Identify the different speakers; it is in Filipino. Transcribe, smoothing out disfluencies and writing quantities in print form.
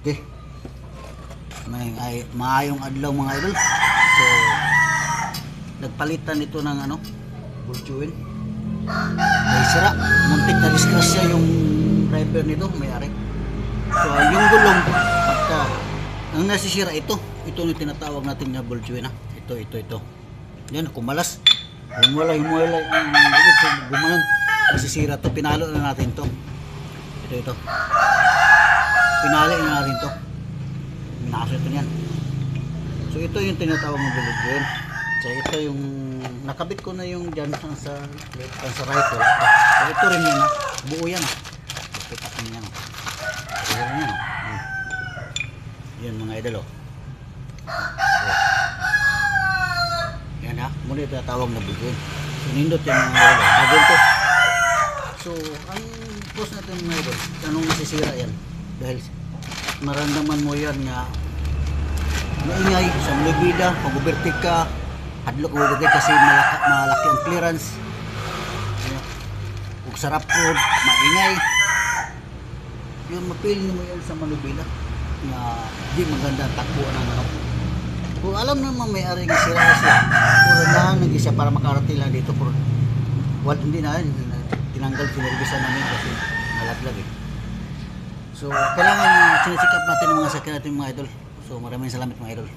Speaker 1: Okay. Maayong adlaw mga idol. So nagpalitan ito ng bultuin. May sira, muntik na disgrasya yung driver nito, may-ari. So yung gulong pagka ang nasisira ito yung tinatawag natin na bultuin. Ito. Yan, kumalas. Humuwalay ang gumanon. Nasisira to, pinalo na natin to. Ito. Pinali na natin to. Minaso ito niyan. So ito yung tinatawag na bultuin. So ito yung nakabit ko na yung dyan sa right. So ito rin yan, buo yan. Ito yan. Ito rin yan. Yan mga idol. Yan muna ito tawag na bultuin. So nindot yan mga idol. Bagol to. So ang post natin mga idol, anong masisira yan? Dahil maramdaman mo yan nga maingay sa malibida, pag-overtake ka, hadlok mo dito kasi malaki ang clearance. Ug sarap po, maingay. Yung mapili mo yan sa malibida na di maganda takbo ng Kung alam naman may ari nga sira siya, puro lang nag siya para makarating lang dito, puro hindi na tinanggal sinervisan namin kasi nalaglag So kailangan sinisikap natin ng mga sakyan natin mga idol. So maraming salamat mga idol.